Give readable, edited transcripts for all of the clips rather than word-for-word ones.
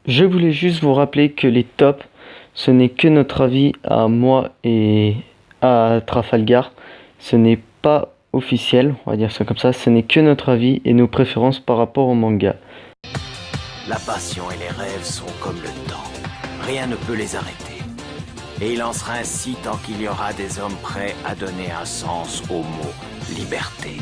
Je voulais juste vous rappeler que les tops, ce n'est que notre avis à moi et à Trafalgar. Ce n'est pas officiel, on va dire ça comme ça. Ce n'est que notre avis et nos préférences par rapport au manga. La passion et les rêves sont comme le temps. Rien ne peut les arrêter. Et il en sera ainsi tant qu'il y aura des hommes prêts à donner un sens au mot liberté.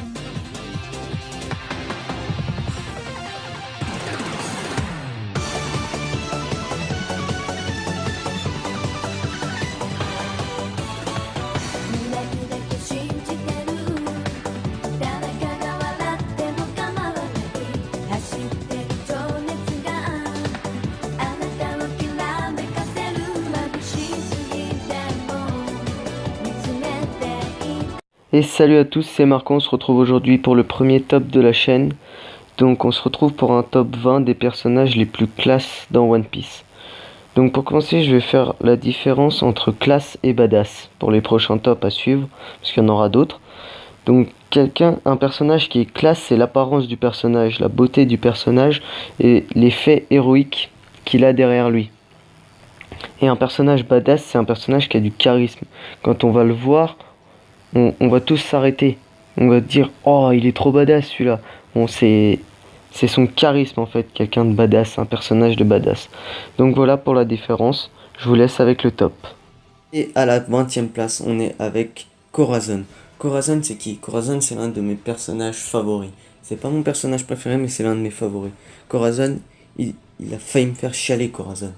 Et salut à tous, c'est Marco, on se retrouve aujourd'hui pour le premier top de la chaîne. Donc on se retrouve pour un top 20 des personnages les plus classe dans One Piece. Donc pour commencer, je vais faire la différence entre classe et badass pour les prochains tops à suivre, parce qu'il y en aura d'autres. Donc un personnage qui est classe, c'est l'apparence du personnage, la beauté du personnage et l'effet héroïque qu'il a derrière lui. Et un personnage badass, c'est un personnage qui a du charisme. Quand on va le voir, on va tous s'arrêter. On va dire, oh, il est trop badass celui-là. Bon, c'est son charisme en fait, quelqu'un de badass, un personnage de badass. Donc voilà pour la différence. Je vous laisse avec le top. Et à la 20e place, on est avec Corazon. Corazon, c'est qui? Corazon, c'est l'un de mes personnages favoris. C'est pas mon personnage préféré, mais c'est l'un de mes favoris. Corazon, il a failli me faire chialer, Corazon.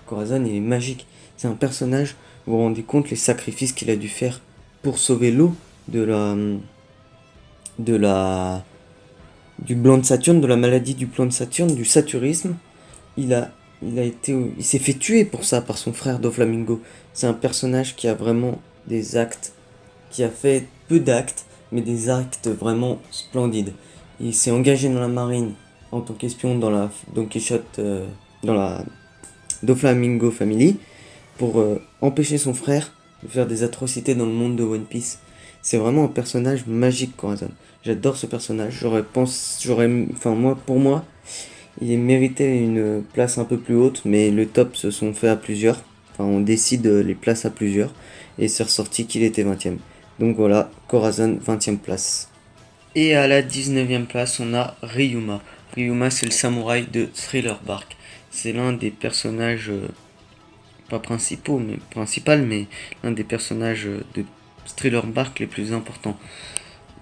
Corazon, il est magique. C'est un personnage, vous vous rendez compte les sacrifices qu'il a dû faire pour sauver l'eau du blanc de Saturne, de la maladie du blanc de Saturne, du satyrisme. Il s'est fait tuer pour ça par son frère Doflamingo. C'est un personnage qui a vraiment des actes, qui a fait peu d'actes, mais des actes vraiment splendides. Il s'est engagé dans la marine en tant qu'espion dans la Don Quichotte, dans la Doflamingo Family, pour empêcher son frère de faire des atrocités dans le monde de One Piece. C'est vraiment un personnage magique, Corazon. J'adore ce personnage. Pour moi, il méritait une place un peu plus haute, mais le top se sont faits à plusieurs. Enfin, on décide les places à plusieurs, et c'est ressorti qu'il était 20e. Donc voilà, Corazon, 20e place. Et à la 19e place, on a Ryuma. Ryuma, c'est le samouraï de Thriller Bark. C'est l'un des personnages, pas principaux, mais principal, mais l'un des personnages de Thriller Bark les plus importants.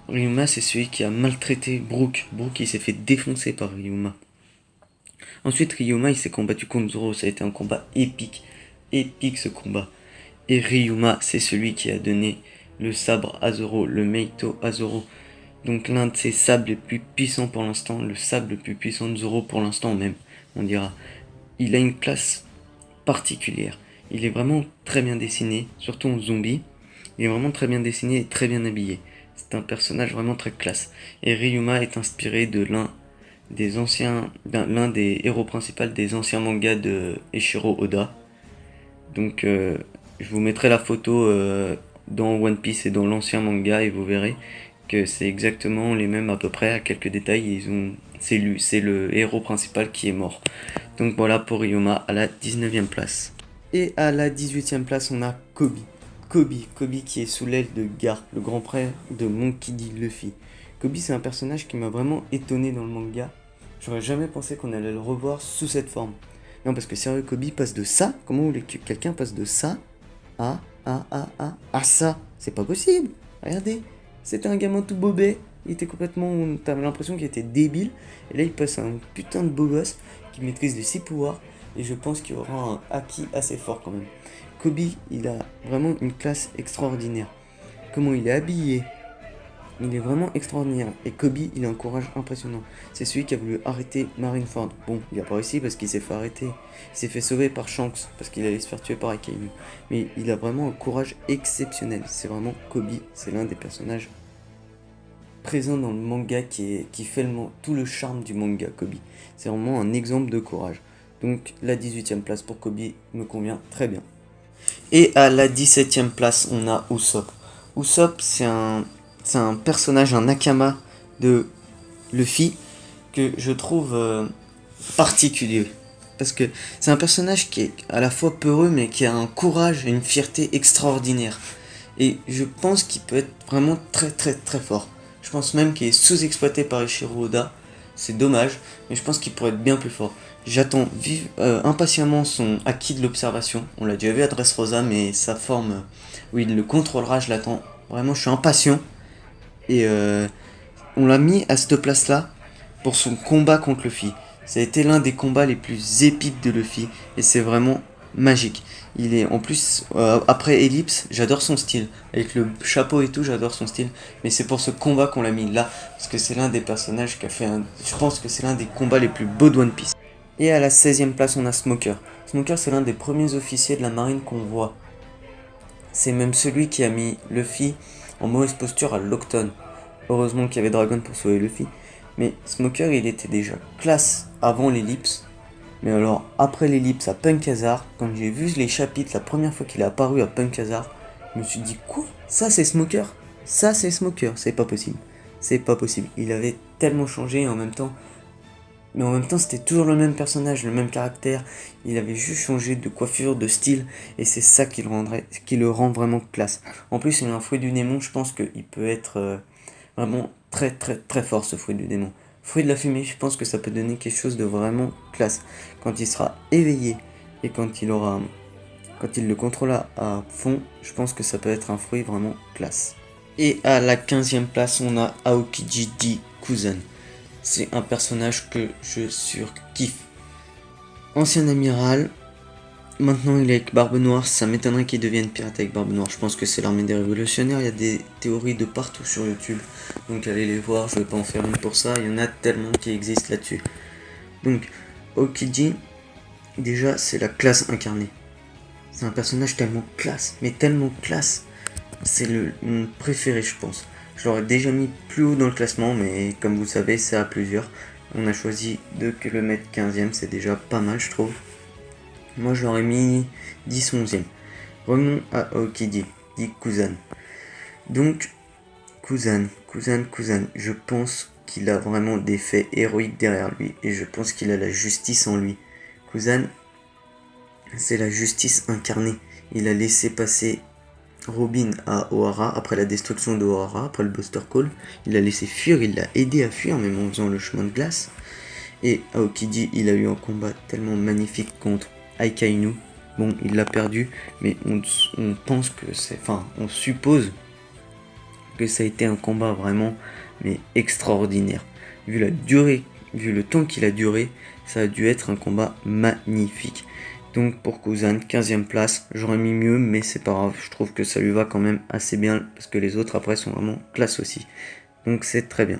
Ryuma, c'est celui qui a maltraité Brook. Brook, il s'est fait défoncer par Ryuma. Ensuite, Ryuma, il s'est combattu contre Zoro. Ça a été un combat épique. Épique, ce combat. Et Ryuma, c'est celui qui a donné le sabre à Zoro, le Meito à Zoro. Donc l'un de ses sables les plus puissants pour l'instant. Le sabre le plus puissant de Zoro pour l'instant même, on dira. Il a une classe particulière. Il est vraiment très bien dessiné, surtout en zombie. Il est vraiment très bien dessiné et très bien habillé. C'est un personnage vraiment très classe. Et Ryuma est inspiré de l'un des héros principaux des anciens mangas de Eiichiro Oda. Donc je vous mettrai la photo dans One Piece et dans l'ancien manga et vous verrez que c'est exactement les mêmes à peu près, à quelques détails. C'est le héros principal qui est mort. Donc voilà pour Ryuma à la 19e place. Et à la 18e place, on a Koby. Koby qui est sous l'aile de Garp, le grand frère de Monkey D. Luffy. Koby, c'est un personnage qui m'a vraiment étonné dans le manga. J'aurais jamais pensé qu'on allait le revoir sous cette forme. Non, parce que sérieux, Koby passe de ça. Comment vous voulez que quelqu'un passe de ça à ça? C'est pas possible. Regardez, c'était un gamin tout bobé. Il était complètement. T'avais l'impression qu'il était débile. Et là, il passe à un putain de beau gosse qui maîtrise les 6 pouvoirs. Et je pense qu'il aura un acquis assez fort quand même. Koby, il a vraiment une classe extraordinaire. Comment il est habillé, il est vraiment extraordinaire. Et Koby, il a un courage impressionnant. C'est celui qui a voulu arrêter Marineford. Bon, il a pas réussi parce qu'il s'est fait arrêter. Il s'est fait sauver par Shanks parce qu'il allait se faire tuer par Akainu. Mais il a vraiment un courage exceptionnel. C'est vraiment Koby. C'est l'un des personnages présents dans le manga qui fait tout le charme du manga, Koby. C'est vraiment un exemple de courage. Donc la 18e place pour Koby me convient très bien. Et à la 17e place, on a Usopp. Usopp, c'est un personnage, un Nakama de Luffy que je trouve particulier. parce que c'est un personnage qui est à la fois peureux, mais qui a un courage et une fierté extraordinaire. Et je pense qu'il peut être vraiment très très très fort. Je pense même qu'il est sous-exploité par Eiichiro Oda. C'est dommage, mais je pense qu'il pourrait être bien plus fort. J'attends impatiemment son acquis de l'observation. On l'a déjà vu à Dressrosa, mais sa forme où il le contrôlera, je l'attends. Vraiment, je suis impatient. Et on l'a mis à cette place-là pour son combat contre Luffy. Ça a été l'un des combats les plus épiques de Luffy. Et c'est vraiment magique. Il est en plus, après Ellipse, j'adore son style. Avec le chapeau et tout, j'adore son style. Mais c'est pour ce combat qu'on l'a mis là. Parce que c'est l'un des personnages qui a fait je pense que c'est l'un des combats les plus beaux de One Piece. Et à la 16e place, on a Smoker. Smoker, c'est l'un des premiers officiers de la marine qu'on voit. C'est même celui qui a mis Luffy en mauvaise posture à Lockton. Heureusement qu'il y avait Dragon pour sauver Luffy. Mais Smoker, il était déjà classe avant l'ellipse. Mais alors, après l'ellipse à Punk Hazard, quand j'ai vu les chapitres la première fois qu'il est apparu à Punk Hazard, je me suis dit, quoi? Ça c'est Smoker? Ça c'est Smoker? C'est pas possible. C'est pas possible. Il avait tellement changé en même temps. Mais en même temps, c'était toujours le même personnage, le même caractère. Il avait juste changé de coiffure, de style. Et c'est ça qui le rend vraiment classe. En plus, il a un fruit du démon. Je pense qu'il peut être vraiment très très très fort, ce fruit du démon. Fruit de la fumée, je pense que ça peut donner quelque chose de vraiment classe. Quand il sera éveillé et quand il le contrôlera à fond, je pense que ça peut être un fruit vraiment classe. Et à la 15e place, on a Aokiji D. Kuzan. C'est un personnage que je surkiffe. Ancien amiral, maintenant il est avec Barbe Noire, ça m'étonnerait qu'il devienne pirate avec Barbe Noire. Je pense que c'est l'armée des révolutionnaires, il y a des théories de partout sur YouTube. Donc allez les voir, je vais pas en faire une pour ça, il y en a tellement qui existent là-dessus. Donc, Aokiji, déjà c'est la classe incarnée. C'est un personnage tellement classe, mais tellement classe. C'est mon préféré je pense. Je l'aurais déjà mis plus haut dans le classement, mais comme vous savez, c'est à plusieurs. On a choisi de le mettre 15e, c'est déjà pas mal, je trouve. Moi, je l'aurais mis 10-11e. Revenons à Aokiji, dit Kuzan. Donc, Kuzan, je pense qu'il a vraiment des faits héroïques derrière lui, et je pense qu'il a la justice en lui. Kuzan, c'est la justice incarnée. Il a laissé passer Robin à Ohara après la destruction de Ohara, après le Buster Call. Il l'a laissé fuir, il l'a aidé à fuir, même en faisant le chemin de glace. Et Aokiji, il a eu un combat tellement magnifique contre Akainu. Bon, il l'a perdu, mais on pense que on suppose que ça a été un combat vraiment, mais extraordinaire. Vu la durée, vu le temps qu'il a duré, ça a dû être un combat magnifique. Donc pour Kuzan, 15e place, j'aurais mis mieux, mais c'est pas grave, je trouve que ça lui va quand même assez bien, parce que les autres après sont vraiment classe aussi. Donc c'est très bien.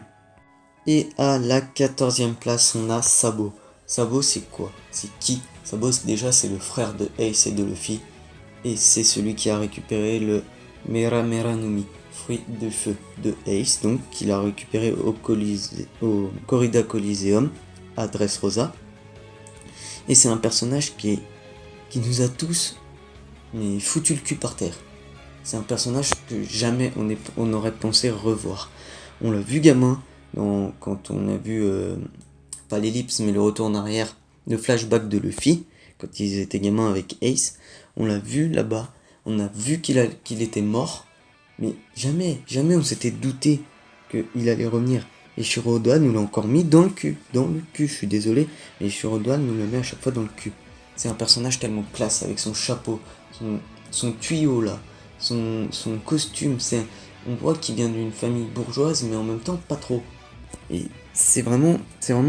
Et à la 14e place, on a Sabo. Sabo c'est quoi? C'est qui? Sabo déjà c'est le frère de Ace et de Luffy, et c'est celui qui a récupéré le Mera Mera no Mi, fruit de feu de Ace, donc qu'il a récupéré au Corrida Coliseum à Dressrosa. Et c'est un personnage qui nous a tous foutu le cul par terre. C'est un personnage que jamais on aurait pensé revoir. On l'a vu gamin, quand on a vu, pas l'ellipse, mais le retour en arrière, le flashback de Luffy, quand ils étaient gamins avec Ace. On l'a vu là-bas, on a vu qu'il était mort, mais jamais on s'était douté qu'il allait revenir. Et Eiichiro Oda nous l'a encore mis dans le cul, je suis désolé, mais Eiichiro Oda nous le met à chaque fois dans le cul. C'est un personnage tellement classe, avec son chapeau, son tuyau là, son costume, on voit qu'il vient d'une famille bourgeoise, mais en même temps pas trop. Et c'est vraiment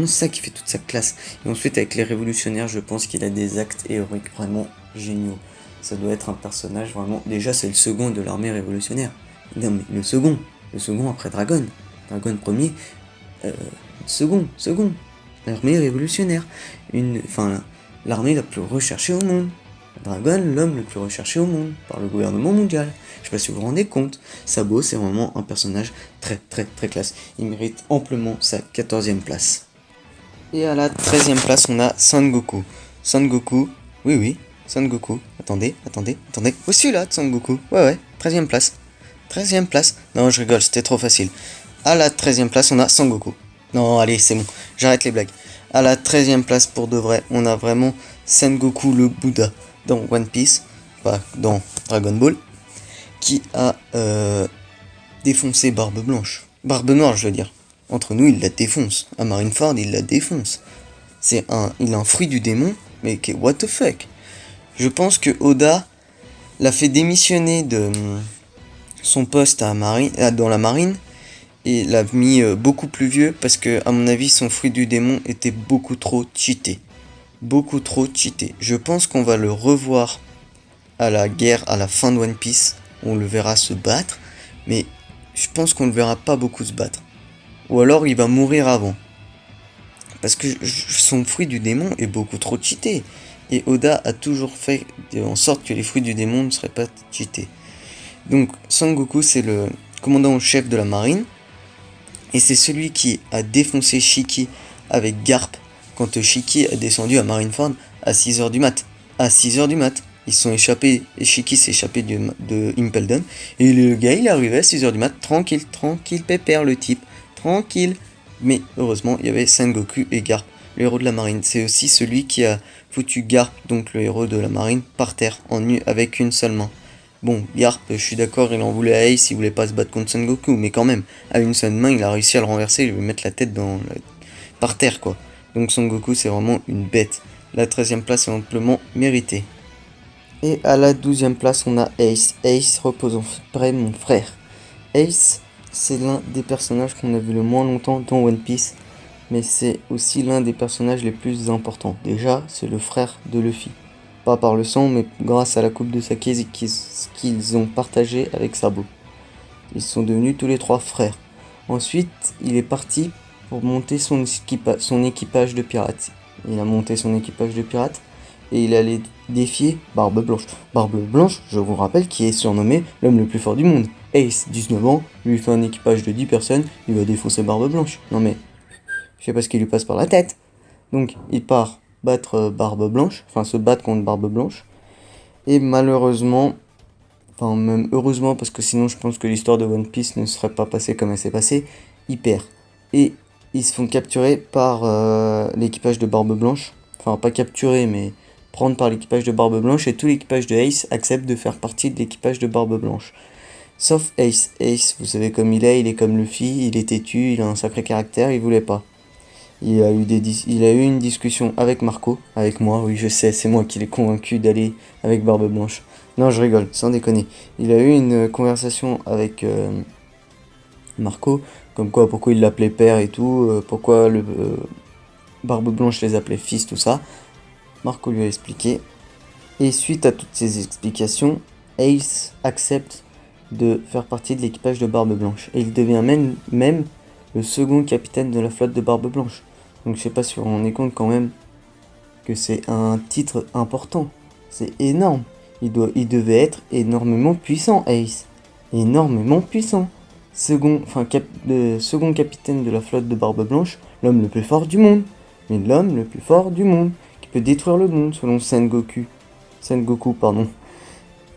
ça qui fait toute sa classe. Et ensuite avec les révolutionnaires, je pense qu'il a des actes héroïques vraiment géniaux. Ça doit être un personnage vraiment, déjà c'est le second de l'armée révolutionnaire. Non mais le second après Dragon premier, second, l'armée révolutionnaire, l'armée la plus recherchée au monde. Dragon, l'homme le plus recherché au monde par le gouvernement mondial. Je sais pas si vous vous rendez compte, Sabo c'est vraiment un personnage très très très classe. Il mérite amplement sa 14e place. Et à la 13e place, on a Son Goku. Son Goku, oui, Son Goku. Attendez. Où celui-là de Son Goku? Ouais, 13e place. 13e place. Non, je rigole, c'était trop facile. À la 13e place, on a Son Goku. Non, allez, c'est bon, j'arrête les blagues. À la 13e place pour de vrai, on a vraiment Sengoku le Bouddha dans One Piece, enfin dans Dragon Ball, qui a défoncé Barbe Blanche. Barbe Noire, je veux dire. Entre nous, il la défonce. À Marineford, il la défonce. Il a un fruit du démon, mais what the fuck. Je pense que Oda l'a fait démissionner de son poste dans la marine et l'a mis beaucoup plus vieux parce que, à mon avis, son fruit du démon était beaucoup trop cheaté. Beaucoup trop cheaté. Je pense qu'on va le revoir à la guerre, à la fin de One Piece. On le verra se battre, mais je pense qu'on ne le verra pas beaucoup se battre. Ou alors il va mourir avant. Parce que son fruit du démon est beaucoup trop cheaté. Et Oda a toujours fait en sorte que les fruits du démon ne seraient pas cheatés. Donc Sangoku, c'est le commandant en chef de la marine. Et c'est celui qui a défoncé Shiki avec Garp quand Shiki a descendu à Marineford à 6h du mat. À 6h du mat. Ils se sont échappés, et Shiki s'est échappé de Impel Down. Et le gars, il est arrivé à 6h du mat, tranquille, pépère le type, tranquille. Mais heureusement, il y avait Sengoku et Garp, le héros de la marine. C'est aussi celui qui a foutu Garp, donc le héros de la marine, par terre, en nu, avec une seule main. Bon, Garp, je suis d'accord, il en voulait à Ace, il voulait pas se battre contre Sengoku, mais quand même, à une seule main, il a réussi à le renverser, il lui mettre la tête par terre, quoi. Donc Sengoku, c'est vraiment une bête. La 13e place est amplement méritée. Et à la 12e place, on a Ace. Ace repose en paix, mon frère. Ace, c'est l'un des personnages qu'on a vu le moins longtemps dans One Piece, mais c'est aussi l'un des personnages les plus importants. Déjà, c'est le frère de Luffy. Pas par le sang, mais grâce à la coupe de sake qu'ils ont partagé avec Sabo. Ils sont devenus tous les trois frères. Ensuite, il est parti pour monter son équipage de pirates. Il a monté son équipage de pirates et il allait défier Barbe Blanche. Barbe Blanche, je vous rappelle, qui est surnommé l'homme le plus fort du monde. Ace, 19 ans, lui fait un équipage de 10 personnes, il va défoncer Barbe Blanche. Non mais, je sais pas ce qui lui passe par la tête. Donc, il part battre Barbe Blanche, enfin se battre contre Barbe Blanche. Et malheureusement, enfin même heureusement, parce que sinon je pense que l'histoire de One Piece ne serait pas passée comme elle s'est passée, il perd. Et ils se font capturer par l'équipage de Barbe Blanche. Enfin, pas capturer, mais prendre par l'équipage de Barbe Blanche, et tout l'équipage de Ace accepte de faire partie de l'équipage de Barbe Blanche. Sauf Ace. Ace, vous savez comme il est comme Luffy, il est têtu, il a un sacré caractère, il voulait pas. Il a eu une discussion avec Marco, avec moi, oui je sais, c'est moi qui l'ai convaincu d'aller avec Barbe Blanche. Non, je rigole, sans déconner. Il a eu une conversation avec Marco, comme quoi, pourquoi il l'appelait père et tout, pourquoi Barbe Blanche les appelait fils, tout ça. Marco lui a expliqué. Et suite à toutes ces explications, Ace accepte de faire partie de l'équipage de Barbe Blanche. Et il devient même le second capitaine de la flotte de Barbe Blanche. Donc je sais pas si vous vous rendez compte quand même que c'est un titre important. C'est énorme. Il devait être énormément puissant, Ace. Énormément puissant. Second capitaine de la flotte de Barbe Blanche, l'homme le plus fort du monde. Mais l'homme le plus fort du monde, qui peut détruire le monde, selon Sengoku, pardon.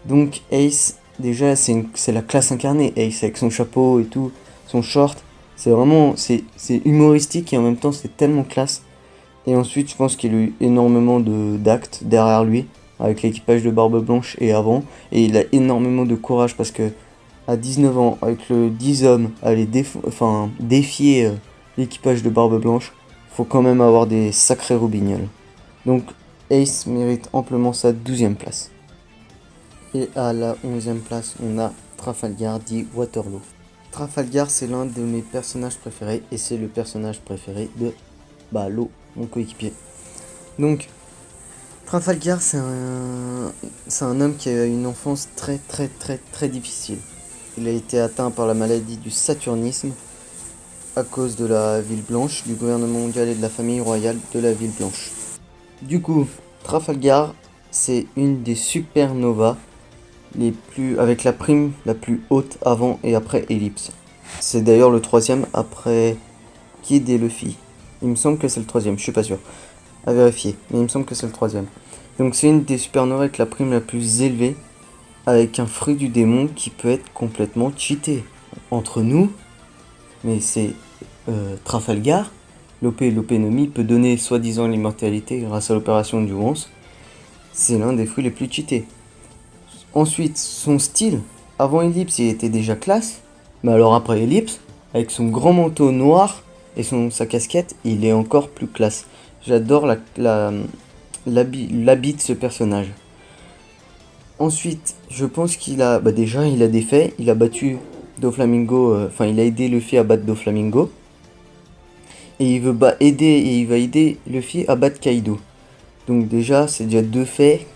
Donc Ace, déjà, c'est la classe incarnée. Ace, avec son chapeau et tout, son short, c'est vraiment, c'est humoristique et en même temps, c'est tellement classe. Et ensuite, je pense qu'il a eu énormément d'actes derrière lui, avec l'équipage de Barbe Blanche et avant. Et il a énormément de courage parce que, à 19 ans, avec le 10 hommes, aller défier l'équipage de Barbe Blanche, faut quand même avoir des sacrés roubignoles. Donc Ace mérite amplement sa 12e place. Et à la 11e place, on a Trafalgar dit Waterloo. Trafalgar, c'est l'un de mes personnages préférés et c'est le personnage préféré de Lo, mon coéquipier. Donc Trafalgar, c'est un homme qui a eu une enfance très difficile. Il a été atteint par la maladie du saturnisme à cause de la Ville Blanche, du gouvernement mondial et de la famille royale de la Ville Blanche. Du coup, Trafalgar, c'est une des supernovas avec la prime la plus haute avant et après Ellipse. C'est d'ailleurs le 3e après Kid et Luffy. Il me semble que c'est le 3e, je suis pas sûr. À vérifier, mais il me semble que c'est le 3e. Donc c'est une des supernovas avec la prime la plus élevée, avec un fruit du démon qui peut être complètement cheaté. Entre nous, mais c'est Trafalgar, l'OP no Mi peut donner soi-disant l'immortalité grâce à l'opération d'Endurance. C'est l'un des fruits les plus cheatés. Ensuite, son style, avant Ellipse, il était déjà classe, mais alors après Ellipse, avec son grand manteau noir et sa casquette, il est encore plus classe. J'adore l'habit de ce personnage. Ensuite, je pense qu'il a, déjà, il a des faits, il a battu Doflamingo, il a aidé Luffy à battre Doflamingo. Et il va aider Luffy à battre Kaido. Donc déjà, c'est déjà deux faits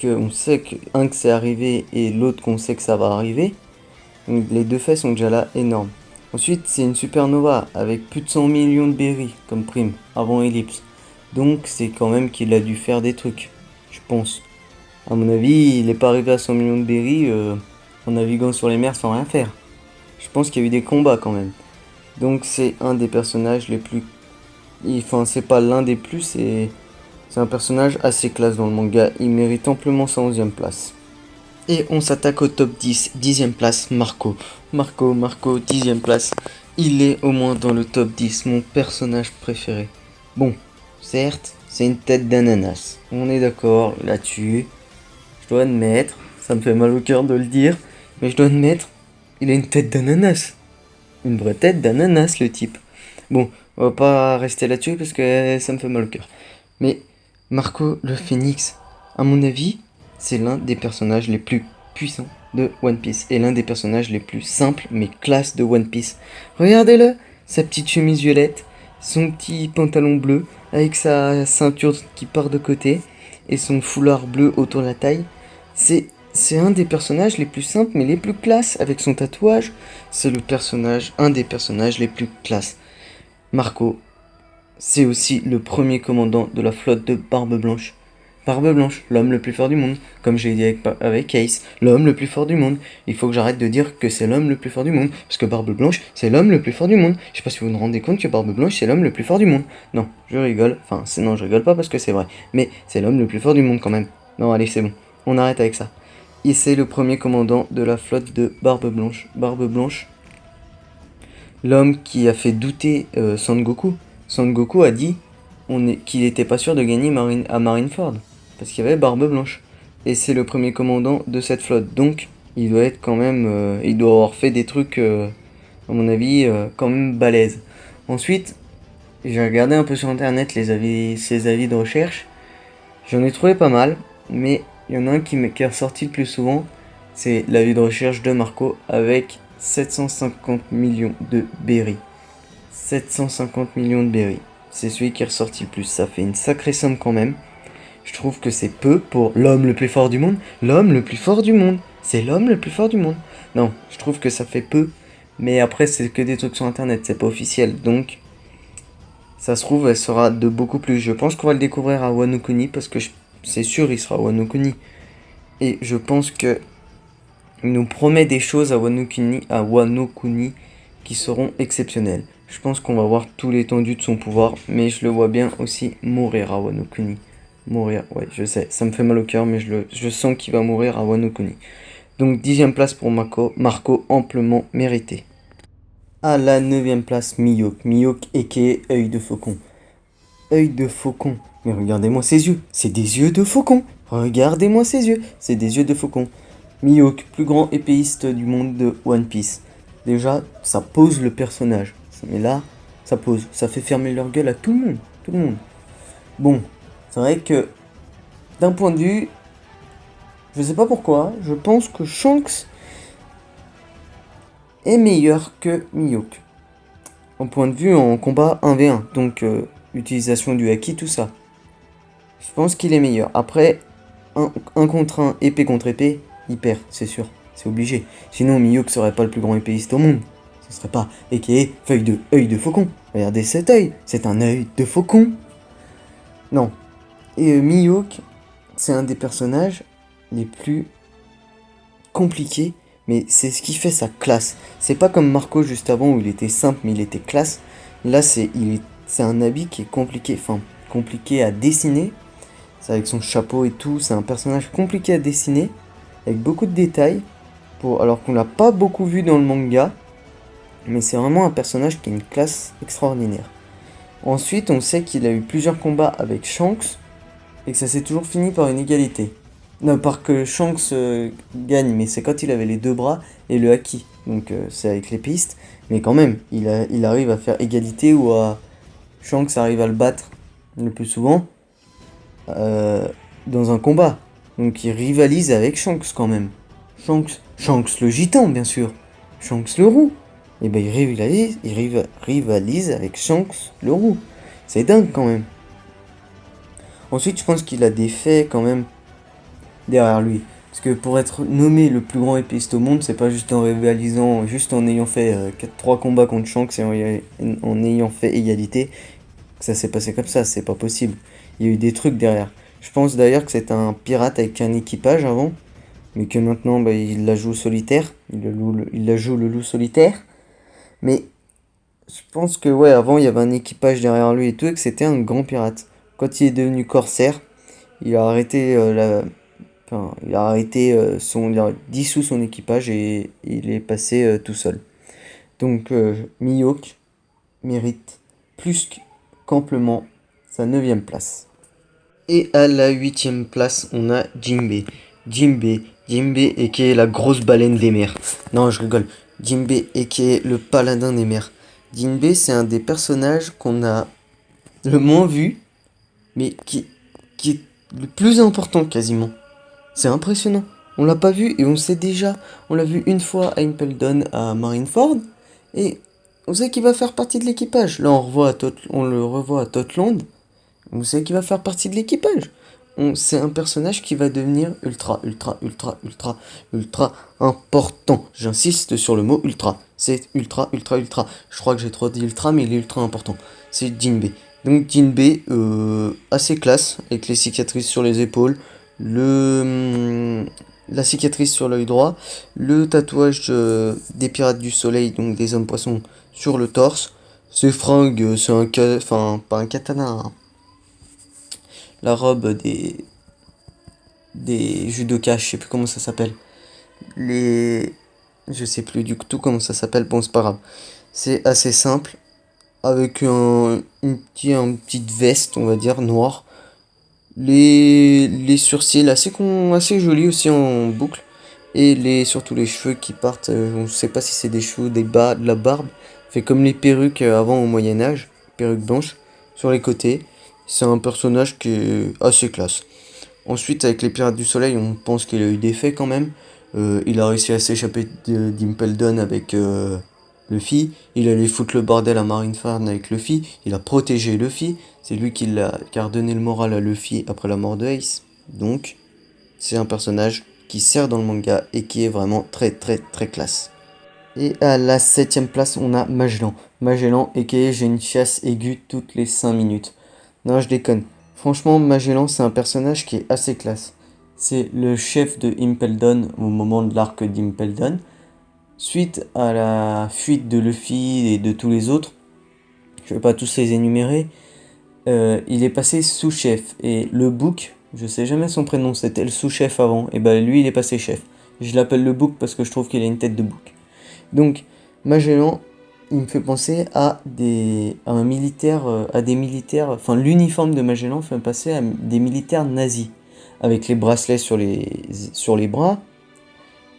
qu'on sait que c'est arrivé et l'autre qu'on sait que ça va arriver. Donc les deux faits sont déjà là énormes. Ensuite, c'est une supernova avec plus de 100 millions de berries comme prime avant Ellipse. Donc c'est quand même qu'il a dû faire des trucs, je pense. À mon avis, il n'est pas arrivé à 100 millions de berries en naviguant sur les mers sans rien faire. Je pense qu'il y a eu des combats quand même. Donc c'est un des personnages les plus... Enfin, c'est pas l'un des plus, c'est un personnage assez classe dans le manga. Il mérite amplement sa 11e place. Et on s'attaque au top 10. 10e place, Marco. Marco, 10e place. Il est au moins dans le top 10, mon personnage préféré. Bon, certes, c'est une tête d'ananas. On est d'accord là-dessus. Je dois admettre, ça me fait mal au cœur de le dire, mais je dois admettre, il a une tête d'ananas. Une vraie tête d'ananas, le type. Bon, on va pas rester là-dessus parce que ça me fait mal au cœur. Mais Marco le Phénix, à mon avis, c'est l'un des personnages les plus puissants de One Piece. Et l'un des personnages les plus simples mais classe de One Piece. Regardez-le, sa petite chemise violette, son petit pantalon bleu, avec sa ceinture qui part de côté, et son foulard bleu autour de la taille. C'est un des personnages les plus simples mais les plus classes. Avec son tatouage, c'est un des personnages les plus classes. Marco, c'est aussi le premier commandant de la flotte de Barbe Blanche. Barbe Blanche, l'homme le plus fort du monde. Comme j'ai dit avec Ace, l'homme le plus fort du monde. Il faut que j'arrête de dire que c'est l'homme le plus fort du monde. Parce que Barbe Blanche, c'est l'homme le plus fort du monde. Je sais pas si vous vous rendez compte que Barbe Blanche, c'est l'homme le plus fort du monde. Non, je rigole. Non, je rigole pas parce que c'est vrai. Mais c'est l'homme le plus fort du monde quand même. Non, allez, c'est bon. On arrête avec ça. Et c'est le premier commandant de la flotte de Barbe Blanche. Barbe Blanche, l'homme qui a fait douter Son Goku. Son Goku a dit qu'il n'était pas sûr de gagner à Marineford. Parce qu'il y avait Barbe Blanche. Et c'est le premier commandant de cette flotte. Donc, il doit être quand même... il doit avoir fait des trucs, à mon avis, quand même balèzes. Ensuite, j'ai regardé un peu sur internet ses avis de recherche. J'en ai trouvé pas mal. Mais il y en a un qui est ressorti le plus souvent. C'est l'avis de recherche de Marco avec 750 millions de berries. 750 millions de berries. C'est celui qui est ressorti le plus. Ça fait une sacrée somme quand même. Je trouve que c'est peu pour l'homme le plus fort du monde. L'homme le plus fort du monde. C'est l'homme le plus fort du monde. Non, je trouve que ça fait peu. Mais après, c'est que des trucs sur internet. C'est pas officiel. Donc, ça se trouve, elle sera de beaucoup plus. Je pense qu'on va le découvrir à Wano Kuni. Parce que c'est sûr, il sera à Wano Kuni. Et je pense que il nous promet des choses à Wano Kuni qui seront exceptionnelles. Je pense qu'on va voir tout l'étendue de son pouvoir. Mais je le vois bien aussi mourir à Wano Kuni. Mourir, ouais, je sais, ça me fait mal au cœur, mais je sens qu'il va mourir à Wano Kuni. Donc 10e place pour Marco amplement mérité. À la 9e place, Mihawk. Mihawk aka œil de faucon. Œil de faucon. Mais regardez-moi ses yeux, c'est des yeux de faucon. Regardez-moi ses yeux, c'est des yeux de faucon. Mihawk, plus grand épéiste du monde de One Piece. Déjà, ça pose le personnage. Mais là, ça pose, ça fait fermer leur gueule à tout le monde. Tout le monde. Bon. C'est vrai que, d'un point de vue, je sais pas pourquoi, je pense que Shanks est meilleur que Mihawk. En point de vue en combat 1v1, donc utilisation du haki, tout ça. Je pense qu'il est meilleur. Après, 1 contre 1, épée contre épée, il perd, c'est sûr, c'est obligé. Sinon, Mihawk serait pas le plus grand épéiste au monde. Ce serait pas aka œil de faucon. Regardez cet œil, c'est un œil de faucon. Non. Et Mihawk, c'est un des personnages les plus compliqués, mais c'est ce qui fait sa classe. C'est pas comme Marco juste avant où il était simple mais il était classe. Là, c'est un habit qui est compliqué à dessiner. C'est avec son chapeau et tout, c'est un personnage compliqué à dessiner, avec beaucoup de détails, alors qu'on l'a pas beaucoup vu dans le manga. Mais c'est vraiment un personnage qui a une classe extraordinaire. Ensuite, on sait qu'il a eu plusieurs combats avec Shanks et que ça s'est toujours fini par une égalité. Non, par que Shanks gagne, mais c'est quand il avait les 2 bras et le haki. Donc c'est avec les pistes. Mais quand même, il arrive à faire égalité ou à Shanks arrive à le battre le plus souvent dans un combat. Donc il rivalise avec Shanks quand même. Shanks le gitan bien sûr. Shanks le roux. Et ben il rivalise avec Shanks le roux. C'est dingue quand même. Ensuite je pense qu'il a des faits quand même derrière lui. Parce que pour être nommé le plus grand épéiste au monde, c'est pas juste en rivalisant, juste en ayant fait 3 combats contre Shanks et en ayant fait égalité, que ça s'est passé comme ça, c'est pas possible. Il y a eu des trucs derrière. Je pense d'ailleurs que c'est un pirate avec un équipage avant, mais que maintenant bah, il la joue solitaire, il la joue le loup solitaire. Mais je pense que ouais, avant il y avait un équipage derrière lui et tout, et que c'était un grand pirate. Quand il est devenu corsaire, il a arrêté il a dissous son équipage et il est passé tout seul. Donc Mihawk mérite plus qu'amplement sa 9ème place. Et à la 8ème place, on a Jinbei. Jinbei, et qui est la grosse baleine des mers. Non, je rigole. Jinbei, et qui est le paladin des mers. Jinbei, c'est un des personnages qu'on a le moins vu, mais qui est le plus important quasiment. C'est impressionnant. On l'a pas vu et on sait déjà. On l'a vu une fois à Impel Down à Marineford. Et on sait qu'il va faire partie de l'équipage. Là, on le revoit à Totland. On sait qu'il va faire partie de l'équipage. C'est un personnage qui va devenir ultra important. J'insiste sur le mot ultra. C'est ultra. Je crois que j'ai trop dit ultra, mais il est ultra important. C'est Jinbei. Donc Jinbei, assez classe, avec les cicatrices sur les épaules, la cicatrice sur l'œil droit, le tatouage des pirates du soleil, donc des hommes poissons, sur le torse. Ses fringues, c'est enfin pas un katana, hein. La robe des judokas, je sais plus comment ça s'appelle. Je sais plus du tout comment ça s'appelle, bon c'est pas grave. C'est assez simple, avec une petite veste, on va dire, noire. Les sourcils assez jolis aussi en boucle. Et surtout les cheveux qui partent, on ne sait pas si c'est des cheveux, de la barbe. Fait comme les perruques avant au Moyen-Âge, perruques blanches, sur les côtés. C'est un personnage qui est assez classe. Ensuite, avec les Pirates du Soleil, on pense qu'il a eu des faits quand même. Il a réussi à s'échapper d'Impel Down avec Luffy. Il allait foutre le bordel à Marineford avec Luffy. Il a protégé Luffy. C'est lui qui a redonné le moral à Luffy après la mort de Ace. Donc, c'est un personnage qui sert dans le manga et qui est vraiment très classe. Et à la 7ème place, on a Magellan. Magellan, aka j'ai une chasse aiguë toutes les 5 minutes. Non, je déconne. Franchement, Magellan, c'est un personnage qui est assez classe. C'est le chef de Impel Down au moment de l'arc d'Impel Down. Suite à la fuite de Luffy et de tous les autres, je vais pas tous les énumérer, il est passé sous-chef. Et le Book, je sais jamais son prénom, c'était le sous-chef avant. Et bah lui, il est passé chef. Je l'appelle le Book parce que je trouve qu'il a une tête de bouc. Donc, Magellan, il me fait penser à des militaires, enfin l'uniforme de Magellan fait penser à des militaires nazis, avec les bracelets sur les bras,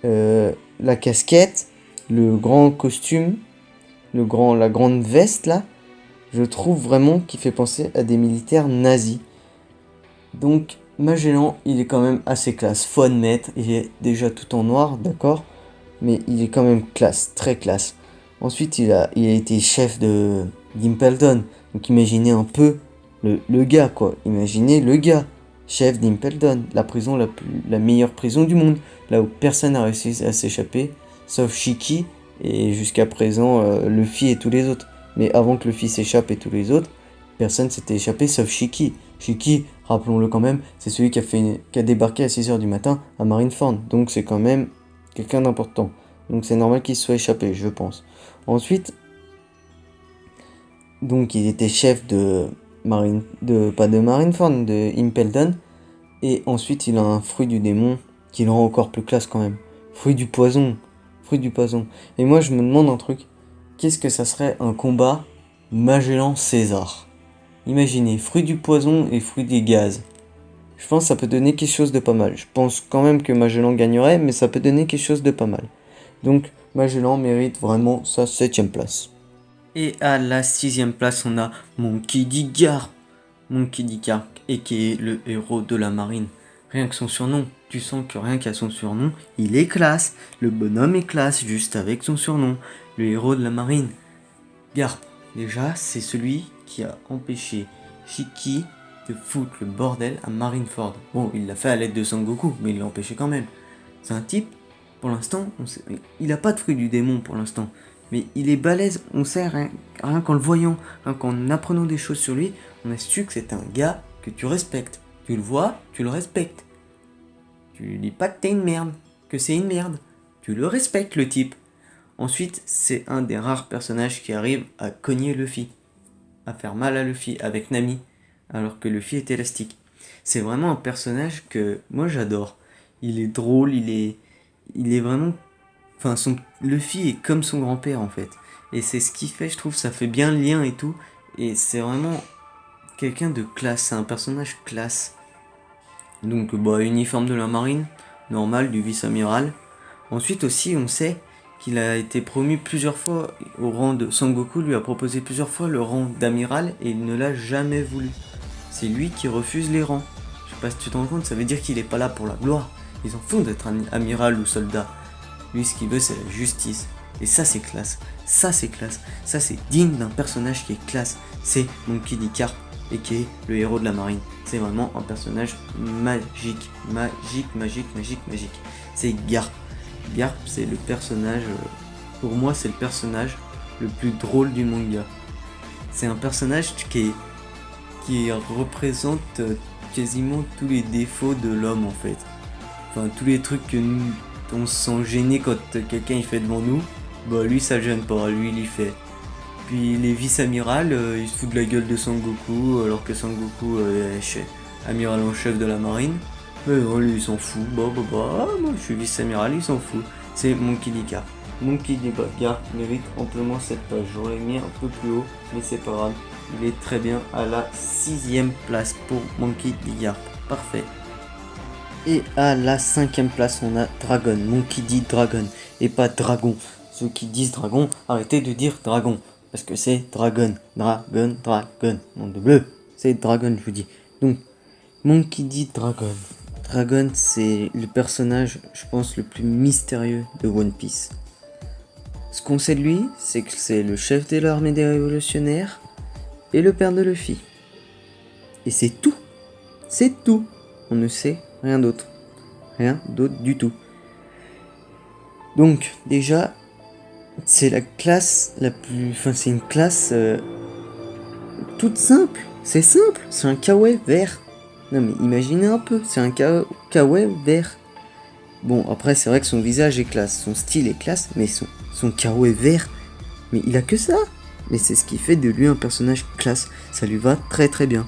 la casquette, le grand costume, la grande veste là, je trouve vraiment qu'il fait penser à des militaires nazis. Donc Magellan, il est quand même assez classe, faut admettre, il est déjà tout en noir, d'accord, mais il est quand même classe, très classe. Ensuite, il a été chef d'Impel Down. Donc imaginez un peu le gars, quoi. Imaginez le gars, chef d'Impel Down, la prison la meilleure prison du monde, là où personne n'a réussi à s'échapper, sauf Shiki et jusqu'à présent Luffy et tous les autres. Mais avant que Luffy s'échappe et tous les autres, personne s'était échappé sauf Shiki. Shiki, rappelons-le quand même, c'est celui qui a débarqué à 6h du matin à Marineford. Donc c'est quand même quelqu'un d'important. Donc c'est normal qu'il se soit échappé, je pense. Ensuite, donc il était chef pas de Marineford, de Impel Down. Et ensuite il a un fruit du démon qui le rend encore plus classe quand même. Fruit du poison. Et moi je me demande un truc. Qu'est-ce que ça serait un combat Magellan-César? Imaginez, fruit du poison et fruit des gaz. Je pense que ça peut donner quelque chose de pas mal. Je pense quand même que Magellan gagnerait, mais ça peut donner quelque chose de pas mal. Donc Magellan mérite vraiment sa 7ème place. Et à la 6ème place, on a Monkey D. Garp. Monkey D. Garp, et qui est le héros de la marine. Rien que son surnom, tu sens que rien qu'à son surnom, il est classe. Le bonhomme est classe juste avec son surnom. Le héros de la marine. Garp, déjà, c'est celui qui a empêché Shiki de foutre le bordel à Marineford. Bon, il l'a fait à l'aide de Sangoku, mais il l'a empêché quand même. C'est un type, pour l'instant, il a pas de fruit du démon pour l'instant. Mais il est balèze, on sait rien qu'en le voyant, rien qu'en apprenant des choses sur lui, on a su que c'est un gars que tu respectes. Tu le vois, tu le respectes. Tu lui dis pas que t'es une merde, que c'est une merde. Tu le respectes le type. Ensuite, c'est un des rares personnages qui arrive à cogner Luffy, à faire mal à Luffy avec Nami, alors que Luffy est élastique. C'est vraiment un personnage que moi j'adore. Il est drôle, il est vraiment... Enfin, Luffy est comme son grand-père en fait. Et c'est ce qui fait, je trouve, ça fait bien le lien et tout. Et c'est vraiment quelqu'un de classe, c'est un personnage classe. Donc, uniforme de la marine, normal, du vice-amiral. Ensuite aussi, on sait qu'il a été promu plusieurs fois au rang de... Sangoku lui a proposé plusieurs fois le rang d'amiral et il ne l'a jamais voulu. C'est lui qui refuse les rangs. Je sais pas si tu te rends compte, ça veut dire qu'il est pas là pour la gloire. Ils en font d'être un amiral ou soldat. Lui, ce qu'il veut, c'est la justice. Et ça, c'est classe. Ça, c'est classe. Ça, c'est digne d'un personnage qui est classe. C'est Monkey D. Garp, et qui est le héros de la marine. C'est vraiment un personnage magique. Magique. C'est Garp. Garp, c'est le personnage... pour moi, c'est le personnage le plus drôle du manga. C'est un personnage qui représente quasiment tous les défauts de l'homme, en fait. Enfin, tous les trucs que nous... on se sent gêné quand quelqu'un il fait devant nous, lui ça le gêne pas, lui il y fait. Puis les vice-amiral, ils se foutent de la gueule de Sangoku, alors que Sangoku est amiral en chef de la marine. Mais non, lui il s'en fout, moi je suis vice-amiral, il s'en fout. C'est Monkey D. Garp. Monkey D. Garp mérite amplement cette page, j'aurais mis un peu plus haut, mais c'est pas grave. Il est très bien à la 6ème place pour Monkey D. Garp, parfait. Et à la 5ème place, on a Dragon, Monkey D. Dragon, et pas Dragon. Ceux qui disent Dragon, arrêtez de dire Dragon, parce que c'est Dragon, nom de bleu, c'est Dragon, je vous dis. Donc, Monkey D. Dragon. Dragon, c'est le personnage, je pense, le plus mystérieux de One Piece. Ce qu'on sait de lui, c'est que c'est le chef de l'armée des révolutionnaires et le père de Luffy. Et c'est tout. C'est tout. On ne sait rien d'autre. Rien d'autre du tout. Donc, déjà, c'est la classe la plus... Enfin, c'est une classe toute simple. C'est simple. C'est un kawaii vert. Non, mais imaginez un peu. C'est un kawaii vert. Bon, après, c'est vrai que son visage est classe. Son style est classe. Mais son kawaii vert... Mais il a que ça. Mais c'est ce qui fait de lui un personnage classe. Ça lui va très très bien.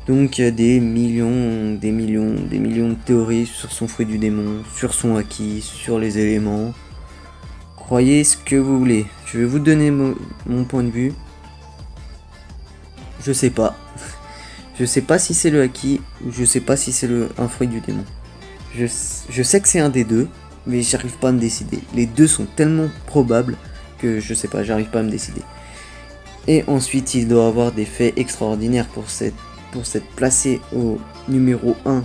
Donc il y a des millions de théories sur son fruit du démon, sur son acquis, sur les éléments. Croyez ce que vous voulez. Je vais vous donner mon point de vue. Je sais pas. Je sais pas si c'est le acquis ou je sais pas si c'est un fruit du démon. Je sais que c'est un des deux, mais j'arrive pas à me décider. Les deux sont tellement probables que je sais pas, j'arrive pas à me décider. Et ensuite, il doit avoir des faits extraordinaires pour s'être placé au numéro 1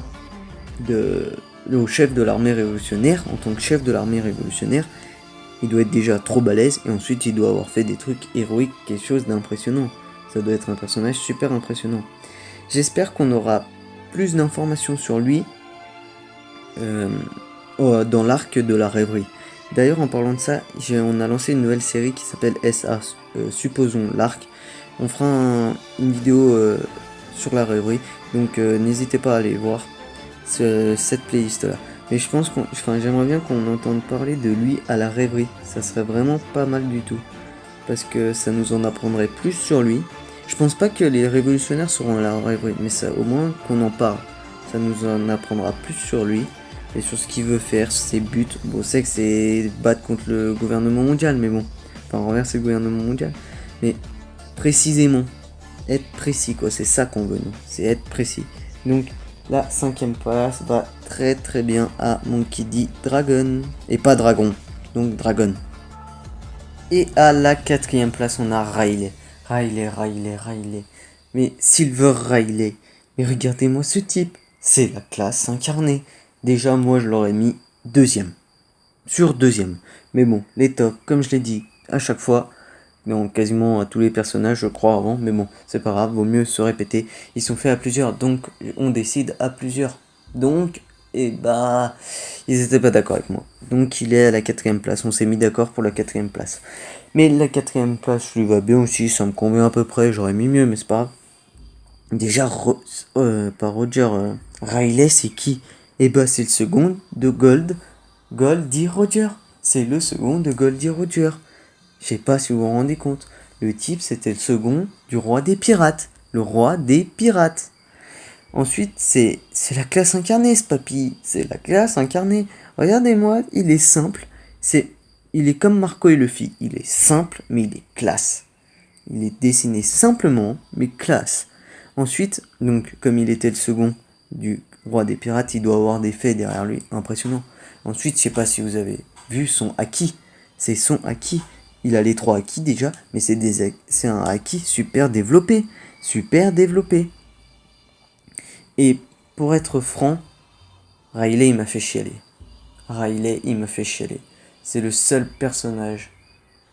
au chef de l'armée révolutionnaire. En tant que chef de l'armée révolutionnaire, il doit être déjà trop balèze et ensuite il doit avoir fait des trucs héroïques, quelque chose d'impressionnant. Ça doit être un personnage super impressionnant. J'espère qu'on aura plus d'informations sur lui dans l'arc de la rêverie. D'ailleurs, en parlant de ça, on a lancé une nouvelle série qui s'appelle SA, supposons l'arc. On fera une vidéo sur la rêverie, donc n'hésitez pas à aller voir cette playlist là. Mais je pense j'aimerais bien qu'on entende parler de lui à la rêverie, ça serait vraiment pas mal du tout, parce que ça nous en apprendrait plus sur lui. Je pense pas que les révolutionnaires seront à la rêverie, mais ça, au moins qu'on en parle, ça nous en apprendra plus sur lui, et sur ce qu'il veut faire, ses buts. Bon, c'est que c'est battre contre le gouvernement mondial, mais bon, enfin renverser le gouvernement mondial, mais précisément, être précis quoi, c'est ça qu'on veut nous, c'est être précis. Donc la 5e place va très très bien à Monkey D. Dragon, et pas Dragon, donc Dragon. Et à la 4e place on a Riley. Riley. Mais Silver Riley, mais regardez-moi ce type, c'est la classe incarnée. Déjà moi je l'aurais mis deuxième, sur deuxième. Mais bon, les tops, comme je l'ai dit à chaque fois, donc quasiment à tous les personnages je crois avant, mais bon, c'est pas grave, vaut mieux se répéter. Ils sont faits à plusieurs, donc on décide à plusieurs. Donc, et bah, ils étaient pas d'accord avec moi. Donc il est à la 4e place, on s'est mis d'accord pour la 4e place. Mais la 4e place, je lui va bien aussi, ça me convient à peu près, j'aurais mis mieux, mais c'est pas grave. Déjà, pas Roger, Riley, c'est qui? Eh bah, c'est le second de Goldie Roger. C'est le second de Goldie Roger. Je sais pas si vous vous rendez compte. Le type, c'était le second du roi des pirates. Le roi des pirates. Ensuite, c'est la classe incarnée, ce papy. C'est la classe incarnée. Regardez-moi, il est simple. Il est comme Marco et Luffy. Il est simple, mais il est classe. Il est dessiné simplement, mais classe. Ensuite, donc, comme il était le second du roi des pirates, il doit avoir des faits derrière lui impressionnants. Ensuite, je sais pas si vous avez vu son haki. C'est son haki. Il a les 3 haki déjà, mais c'est un haki super développé. Super développé. Et pour être franc, Riley, il m'a fait chialer. C'est le seul personnage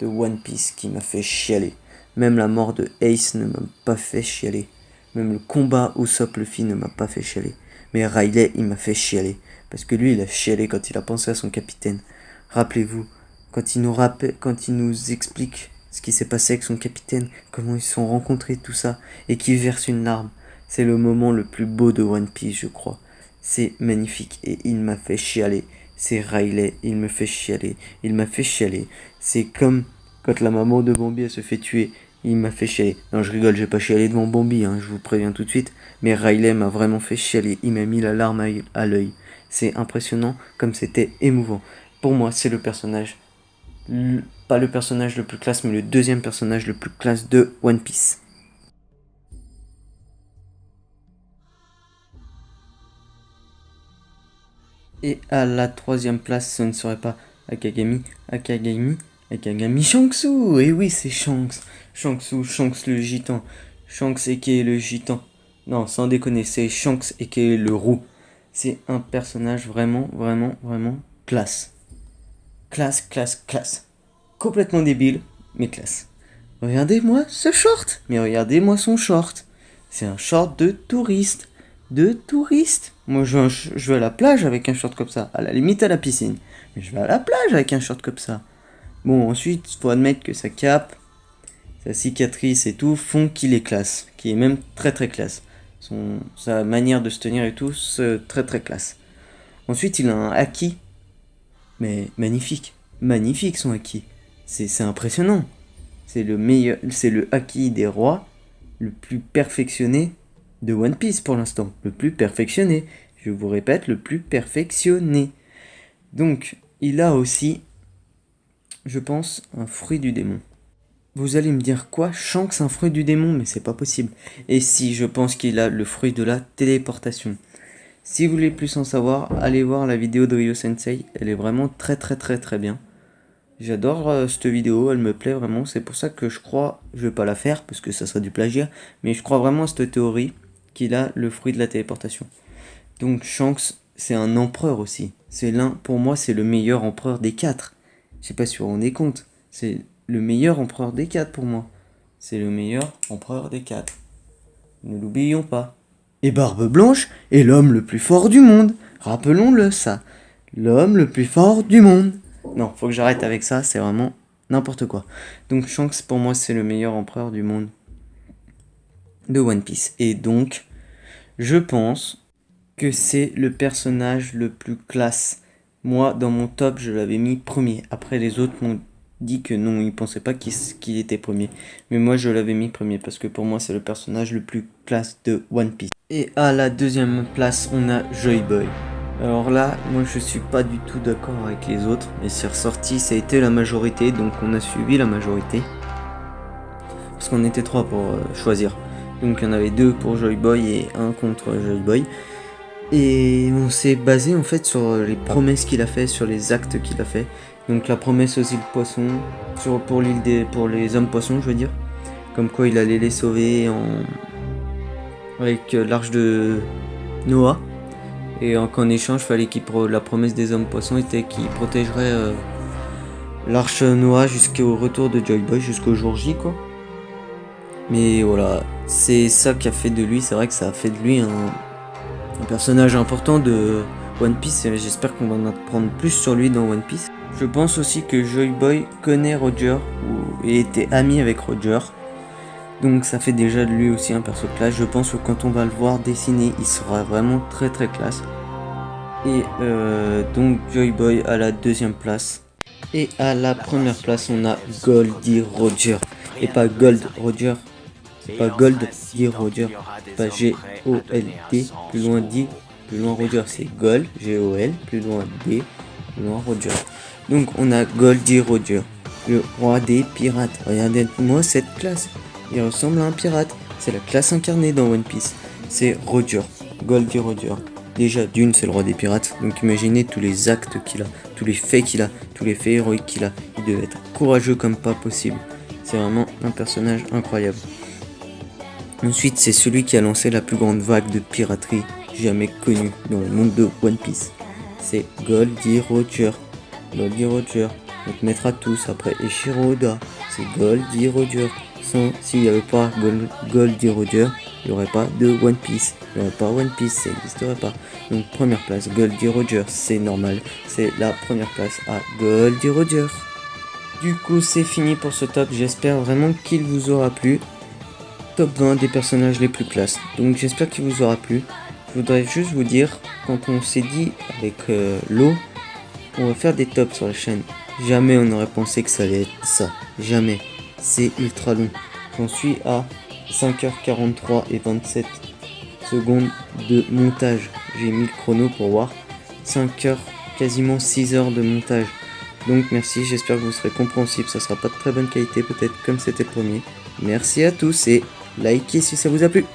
de One Piece qui m'a fait chialer. Même la mort de Ace ne m'a pas fait chialer. Même le combat Usopp Luffy ne m'a pas fait chialer. Mais Riley, il m'a fait chialer. Parce que lui, il a chialé quand il a pensé à son capitaine. Rappelez-vous, quand il nous explique ce qui s'est passé avec son capitaine, comment ils se sont rencontrés, tout ça, et qu'il verse une larme. C'est le moment le plus beau de One Piece, je crois. C'est magnifique et il m'a fait chialer. C'est Riley, il me fait chialer. Il m'a fait chialer. C'est comme quand la maman de Bambi elle se fait tuer. Il m'a fait chialer. Non, je rigole, j'ai pas chialé devant Bambi, hein, je vous préviens tout de suite. Mais Riley m'a vraiment fait chialer. Il m'a mis la larme à l'œil. C'est impressionnant comme c'était émouvant. Pour moi, c'est le personnage, pas le personnage le plus classe, mais le deuxième personnage le plus classe de One Piece. Et à la 3e place, ce ne serait pas Akagami Shanksu. Et oui, c'est Shanks le gitan. Shanks aka le gitan. Non, sans déconner, c'est Shanks aka le roux. C'est un personnage vraiment classe. Classe. Complètement débile, mais classe. Regardez-moi ce short. Mais regardez-moi son short. C'est un short de touriste. Moi, je vais à la plage avec un short comme ça. À la limite, à la piscine. Mais je vais à la plage avec un short comme ça. Bon, ensuite, il faut admettre que sa cape, sa cicatrice et tout font qu'il est classe. Qu'il est même très classe. Sa manière de se tenir et tout, c'est très classe. Ensuite, il a un haki. Mais magnifique. Magnifique son haki. C'est impressionnant. C'est le haki des rois, le plus perfectionné de One Piece pour l'instant. Le plus perfectionné. Je vous répète, le plus perfectionné. Donc, il a aussi, je pense, un fruit du démon. Vous allez me dire quoi? Shanks un fruit du démon? Mais c'est pas possible. Et si, je pense qu'il a le fruit de la téléportation. Si vous voulez plus en savoir, allez voir la vidéo de Ryo Sensei. Elle est vraiment très bien. J'adore cette vidéo, elle me plaît vraiment. C'est pour ça que je crois, je vais pas la faire parce que ça serait du plagiat, mais je crois vraiment à cette théorie qu'il a le fruit de la téléportation. Donc Shanks, c'est un empereur aussi. Pour moi, c'est le meilleur empereur des 4. Je sais pas si vous vous rendez compte. C'est le meilleur empereur des 4 pour moi. C'est le meilleur empereur des 4. Ne l'oublions pas. Et Barbe Blanche est l'homme le plus fort du monde. Rappelons-le ça. L'homme le plus fort du monde. Non, faut que j'arrête avec ça, c'est vraiment n'importe quoi. Donc Shanks, pour moi, c'est le meilleur empereur du monde de One Piece. Et donc, je pense que c'est le personnage le plus classe. Moi, dans mon top, je l'avais mis premier. Après, les autres m'ont dit que non, ils pensaient pas qu'il était premier. Mais moi, je l'avais mis premier parce que pour moi, c'est le personnage le plus classe de One Piece. Et à la 2e place, on a Joy Boy. Alors là, moi je suis pas du tout d'accord avec les autres, mais c'est ressorti, ça a été la majorité, donc on a suivi la majorité. Parce qu'on était 3 pour choisir. Donc il y en avait 2 pour Joy Boy et 1 contre Joy Boy. Et on s'est basé en fait sur les promesses qu'il a fait, sur les actes qu'il a fait. Donc la promesse aux îles Poissons, pour les hommes poissons je veux dire. Comme quoi il allait les sauver avec l'arche de Noah. Et qu'en échange, fallait la promesse des hommes poissons était qu'il protégerait l'arche Noah jusqu'au retour de Joy Boy, jusqu'au jour J quoi. Mais voilà, c'est ça qui a fait de lui, c'est vrai que ça a fait de lui un personnage important de One Piece. Et j'espère qu'on va en apprendre plus sur lui dans One Piece. Je pense aussi que Joy Boy connaît Roger et était ami avec Roger. Donc ça fait déjà de lui aussi un perso classe. Je pense que quand on va le voir dessiner, il sera vraiment très très classe. Et donc Joy Boy à la 2e place. Et à la 1re place, on a Goldie Roger. Et pas Gold Roger. C'est pas Goldie Roger. Pas G-O-L-D. Plus loin D. Plus loin Roger. C'est Gold. G-O-L. Plus loin D. Plus loin Roger. Donc on a Goldie Roger. Le roi des pirates. Regardez-moi cette classe. Il ressemble à un pirate. C'est la classe incarnée dans One Piece. C'est Roger. Goldie Roger. Déjà, d'une, c'est le roi des pirates. Donc imaginez tous les actes qu'il a, tous les faits qu'il a, tous les faits héroïques qu'il a. Il devait être courageux comme pas possible. C'est vraiment un personnage incroyable. Ensuite, c'est celui qui a lancé la plus grande vague de piraterie jamais connue dans le monde de One Piece. C'est Goldie Roger. Goldie Roger, notre maître à tous après Eiichiro Oda. C'est Goldie Roger. S'il n'y avait pas Goldie Roger, il n'y aurait pas de One Piece. Il n'y aurait pas One Piece, ça n'existerait pas. Donc première place, Goldie Roger, c'est normal. C'est la première place à Goldie Roger. Du coup, c'est fini pour ce top. J'espère vraiment qu'il vous aura plu. Top 20 des personnages les plus classes. Donc j'espère qu'il vous aura plu. Je voudrais juste vous dire, quand on s'est dit avec Lo, on va faire des tops sur la chaîne. Jamais on n'aurait pensé que ça allait être ça. Jamais. C'est ultra long. J'en suis à 5h43 et 27 secondes de montage. J'ai mis le chrono pour voir. 5h, quasiment 6h de montage. Donc merci, j'espère que vous serez compréhensible. Ça sera pas de très bonne qualité, peut-être comme c'était le premier. Merci à tous et likez si ça vous a plu.